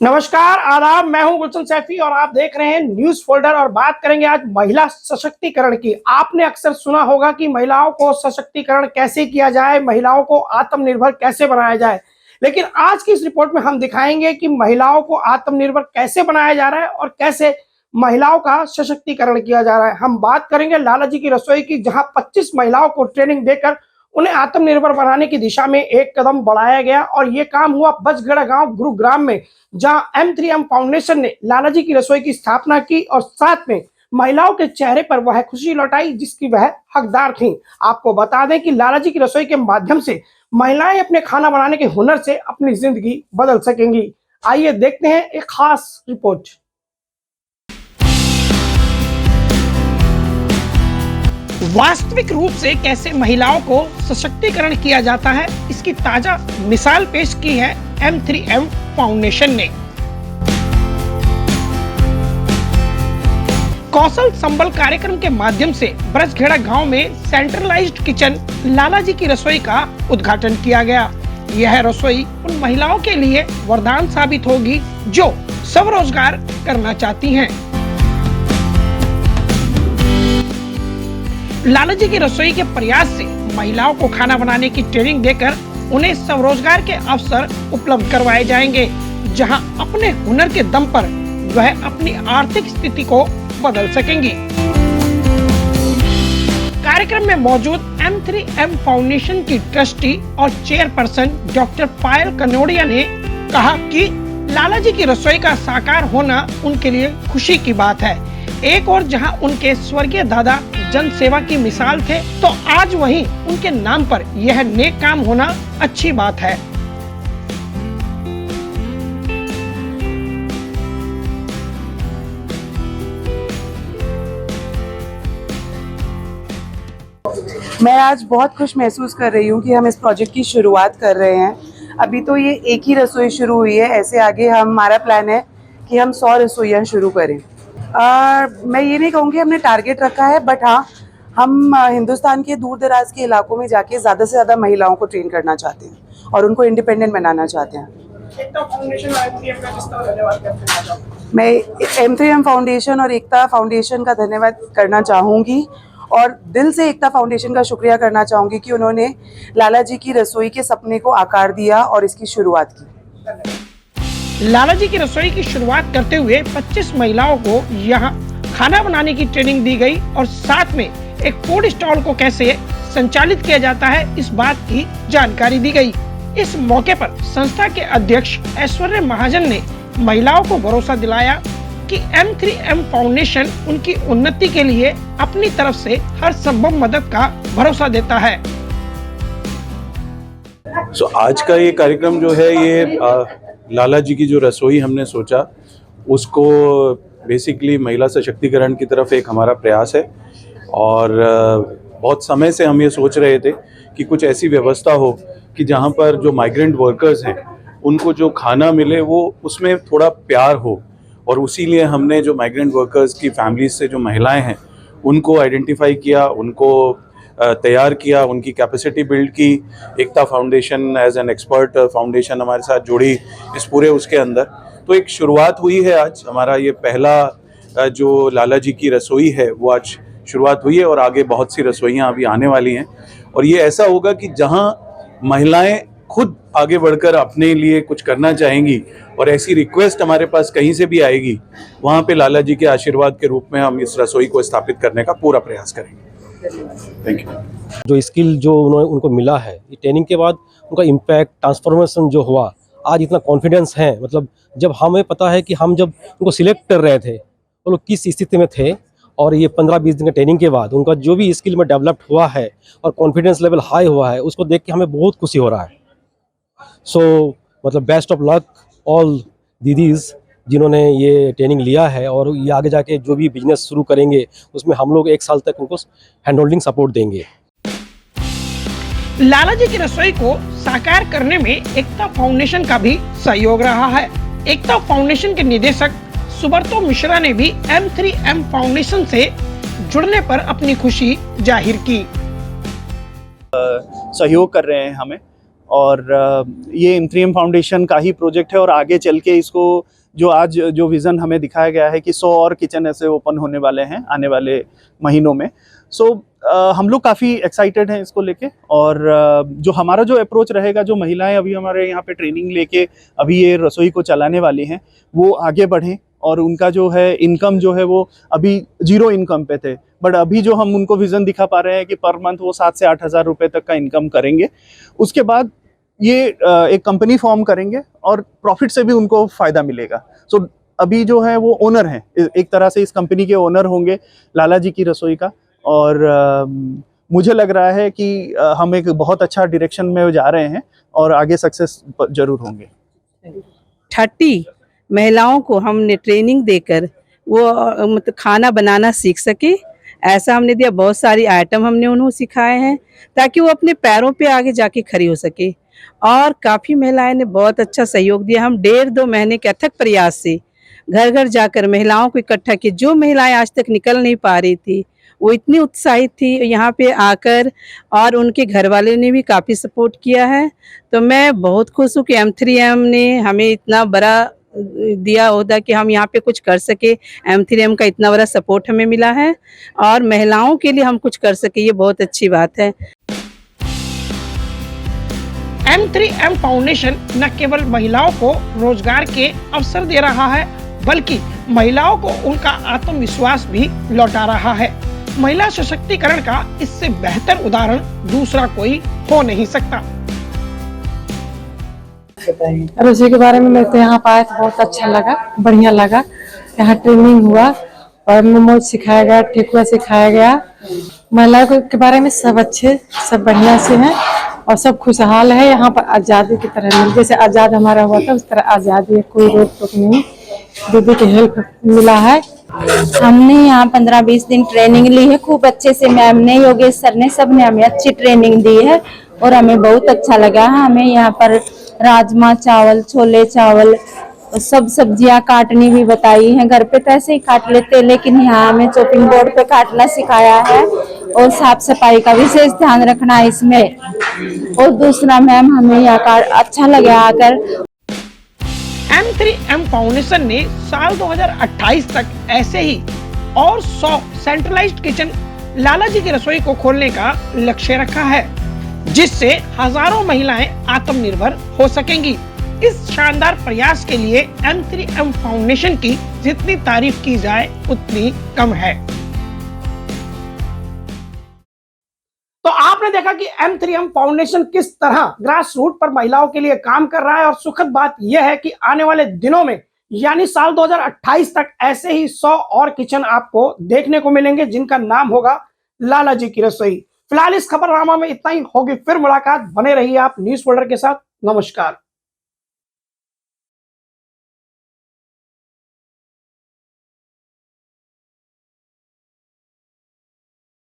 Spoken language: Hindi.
नमस्कार, आदाब। मैं हूं गुलशन सैफी और आप देख रहे हैं न्यूज फोल्डर। और बात करेंगे आज महिला सशक्तिकरण की। आपने अक्सर सुना होगा कि महिलाओं को सशक्तिकरण कैसे किया जाए, महिलाओं को आत्मनिर्भर कैसे बनाया जाए। लेकिन आज की इस रिपोर्ट में हम दिखाएंगे कि महिलाओं को आत्मनिर्भर कैसे बनाया जा रहा है और कैसे महिलाओं का सशक्तिकरण किया जा रहा है। हम बात करेंगे लाला जी की रसोई की, जहां 25 महिलाओं को ट्रेनिंग देकर उन्हें आत्मनिर्भर बनाने की दिशा में एक कदम बढ़ाया गया। और ये काम हुआ बचगढ़ा गांव गुरुग्राम में, जहां M3M फाउंडेशन ने लाला जी की रसोई की स्थापना की और साथ में महिलाओं के चेहरे पर वह खुशी लौटाई जिसकी वह हकदार थीं। आपको बता दें कि लाला जी की रसोई के माध्यम से महिलाएं अपने खाना बनाने के हुनर से अपनी जिंदगी बदल सकेंगी। आइए देखते हैं एक खास रिपोर्ट। वास्तविक रूप से कैसे महिलाओं को सशक्तिकरण किया जाता है, इसकी ताजा मिसाल पेश की है M3M फाउंडेशन ने। कौशल संबल कार्यक्रम के माध्यम से ब्रजखेड़ा गांव में सेंट्रलाइज्ड किचन लाला जी की रसोई का उद्घाटन किया गया। यह रसोई उन महिलाओं के लिए वरदान साबित होगी जो स्वरोजगार करना चाहती हैं। लाला जी की रसोई के प्रयास से महिलाओं को खाना बनाने की ट्रेनिंग देकर उन्हें स्वरोजगार के अवसर उपलब्ध करवाए जाएंगे, जहां अपने हुनर के दम पर वह अपनी आर्थिक स्थिति को बदल सकेंगी। कार्यक्रम में मौजूद M3M फाउंडेशन की ट्रस्टी और चेयरपर्सन डॉक्टर पायल कनोडिया ने कहा कि लाला जी की रसोई का साकार होना उनके लिए खुशी की बात है। एक और जहां उनके स्वर्गीय दादा जन सेवा की मिसाल थे, तो आज वहीं उनके नाम पर यह नेक काम होना अच्छी बात है। मैं आज बहुत खुश महसूस कर रही हूँ कि हम इस प्रोजेक्ट की शुरुआत कर रहे हैं। अभी तो ये एक ही रसोई शुरू हुई है, ऐसे आगे हमारा प्लान है कि हम 100 रसोइयाँ शुरू करें। मैं ये नहीं कहूँगी हमने टारगेट रखा है, बट हाँ, हम हिंदुस्तान के दूर दराज के इलाकों में जाके ज़्यादा से ज़्यादा महिलाओं को ट्रेन करना चाहते हैं और उनको इंडिपेंडेंट बनाना चाहते हैं। मैं M3M फाउंडेशन और एकता फाउंडेशन का धन्यवाद करना चाहूँगी और दिल से एकता फाउंडेशन का शुक्रिया करना चाहूँगी कि उन्होंने लाला जी की रसोई के सपने को आकार दिया और इसकी शुरुआत की। लाला जी की रसोई की शुरुआत करते हुए 25 महिलाओं को यहाँ खाना बनाने की ट्रेनिंग दी गई और साथ में एक फूड स्टॉल को कैसे संचालित किया जाता है इस बात की जानकारी दी गई। इस मौके पर संस्था के अध्यक्ष ऐश्वर्य महाजन ने महिलाओं को भरोसा दिलाया कि M3M फाउंडेशन उनकी उन्नति के लिए अपनी तरफ से हर संभव मदद का भरोसा देता है। आज का ये कार्यक्रम जो है, ये लाला जी की जो रसोई हमने सोचा उसको बेसिकली महिला सशक्तिकरण की तरफ एक हमारा प्रयास है। और बहुत समय से हम ये सोच रहे थे कि कुछ ऐसी व्यवस्था हो कि जहाँ पर जो माइग्रेंट वर्कर्स हैं उनको जो खाना मिले वो उसमें थोड़ा प्यार हो। और उसीलिए हमने जो माइग्रेंट वर्कर्स की फैमिलीज से जो महिलाएं हैं उनको आइडेंटिफाई किया, उनको तैयार किया, उनकी कैपेसिटी बिल्ड की। Ekta foundation as an expert foundation हमारे साथ जुड़ी इस पूरे उसके अंदर। तो एक शुरुआत हुई है आज। हमारा ये पहला जो लाला जी की रसोई है वो आज शुरुआत हुई है और आगे बहुत सी रसोइयाँ अभी आने वाली हैं। और ये ऐसा होगा कि जहाँ महिलाएं खुद आगे बढ़कर अपने लिए कुछ करना चाहेंगी और ऐसी रिक्वेस्ट हमारे पास कहीं से भी आएगी, वहाँ पे लाला जी के आशीर्वाद के रूप में हम इस रसोई को स्थापित करने का पूरा प्रयास करेंगे। Thank you. जो स्किल जो उनको मिला है, ये ट्रेनिंग के बाद उनका इम्पैक्ट ट्रांसफॉर्मेशन जो हुआ, आज इतना कॉन्फिडेंस है। मतलब जब हमें पता है कि हम जब उनको सिलेक्ट कर रहे थे वो लोग किस स्थिति में थे, और ये 15-20 दिन के ट्रेनिंग के बाद उनका जो भी स्किल में डेवलप्ड हुआ है और कॉन्फिडेंस लेवल हाई हुआ है, उसको देख के हमें बहुत खुशी हो रहा है। सो मतलब best of luck all didis जिन्होंने ये ट्रेनिंग लिया है, और ये आगे जाके जो भी बिजनेस शुरू करेंगे उसमें हम लोग 1 साल तक उनको हैंड होल्डिंग सपोर्ट देंगे। लाला जी की रसोई को साकार करने में एकता फाउंडेशन का भी सहयोग रहा है। एकता फाउंडेशन के निदेशक सुब्रतो मिश्रा ने भी M3M फाउंडेशन से जुड़ने पर अपनी खुशी जाहिर की। सहयोग कर रहे हैं हमें और ये M3M फाउंडेशन का ही प्रोजेक्ट है और आगे चल के इसको जो आज जो विज़न हमें दिखाया गया है कि 100 और किचन ऐसे ओपन होने वाले हैं आने वाले महीनों में। सो हम लोग काफ़ी एक्साइटेड हैं इसको लेके। और जो हमारा जो अप्रोच रहेगा, जो महिलाएं अभी हमारे यहाँ पे ट्रेनिंग लेके अभी ये रसोई को चलाने वाली हैं, वो आगे बढ़ें और उनका जो है इनकम जो है वो अभी 0 इनकम पे थे, बट अभी जो हम उनको विज़न दिखा पा रहे हैं कि पर मंथ वो 7 से 8 हज़ार रुपये तक का इनकम करेंगे। उसके बाद ये एक कंपनी फॉर्म करेंगे और प्रॉफिट से भी उनको फ़ायदा मिलेगा। सो अभी जो है वो ओनर हैं, एक तरह से इस कंपनी के ओनर होंगे लाला जी की रसोई का। और मुझे लग रहा है कि हम एक बहुत अच्छा डायरेक्शन में जा रहे हैं और आगे सक्सेस जरूर होंगे। 30 महिलाओं को हमने ट्रेनिंग देकर वो मतलब खाना बनाना सीख सके, ऐसा हमने दिया। बहुत सारी आइटम हमने उन्हें सिखाए हैं ताकि वो अपने पैरों पे आगे जाके खड़ी हो सके। और काफ़ी महिलाएं ने बहुत अच्छा सहयोग दिया। हम 1.5-2 महीने के अथक प्रयास से घर घर जाकर महिलाओं को इकट्ठा किया। जो महिलाएं आज तक निकल नहीं पा रही थी वो इतनी उत्साहित थी यहाँ पे आकर, और उनके घर वाले ने भी काफ़ी सपोर्ट किया है। तो मैं बहुत खुश हूँ कि M3M ने हमें इतना बड़ा दिया होता कि हम यहाँ पे कुछ कर सके। M3M का इतना बड़ा सपोर्ट हमें मिला है और महिलाओं के लिए हम कुछ कर सके, ये बहुत अच्छी बात है। M3M फाउंडेशन न केवल महिलाओं को रोजगार के अवसर दे रहा है, बल्कि महिलाओं को उनका आत्मविश्वास भी लौटा रहा है। महिला सशक्तिकरण का इससे बेहतर उदाहरण दूसरा कोई हो नहीं सकता। रसोई के बारे में मैं तो यहाँ पाया तो बहुत अच्छा लगा, बढ़िया लगा। यहाँ ट्रेनिंग हुआ और मोमोज सिखाया गया, ठेकुआ सिखाया गया। महिलाओं के बारे में सब अच्छे, सब बढ़िया से हैं और सब खुशहाल है। यहाँ पर आज़ादी की तरह नहीं, जैसे आज़ाद हमारा हुआ था उस तरह आज़ादी है, कोई रोक टोक नहीं। दीदी की हेल्प मिला है। हमने यहाँ 15-20 दिन ट्रेनिंग ली है, खूब अच्छे से मैम ने, योगेश सर ने, सब ने हमें अच्छी ट्रेनिंग दी है और हमें बहुत अच्छा लगा। हमें यहाँ पर राजमा चावल, छोले चावल, सब सब्जियां काटनी भी बताई हैं। घर पे तो ऐसे ही काट लेते, लेकिन यहाँ हमें चॉपिंग बोर्ड पे काटना सिखाया है और साफ सफाई का विशेष ध्यान रखना है इसमें। और दूसरा मैम हमें यहाँ अच्छा लगा आकर। M3M फाउंडेशन ने साल 2028 तक ऐसे ही और 100 सेंट्रलाइज्ड किचन लाला जी की रसोई को खोलने का लक्ष्य रखा है, जिससे हजारों महिलाएं आत्मनिर्भर हो सकेंगी। इस शानदार प्रयास के लिए M3M फाउंडेशन की जितनी तारीफ की जाए उतनी कम है। तो आपने देखा कि M3M फाउंडेशन किस तरह ग्रास रूट पर महिलाओं के लिए काम कर रहा है, और सुखद बात यह है कि आने वाले दिनों में यानी साल 2028 तक ऐसे ही 100 और किचन आपको देखने को मिलेंगे जिनका नाम होगा लाला जी की रसोई। फिलहाल इस खबरनामा में इतना ही। होगी फिर मुलाकात, बने रहिए आप न्यूज़ फोल्डर के साथ। नमस्कार।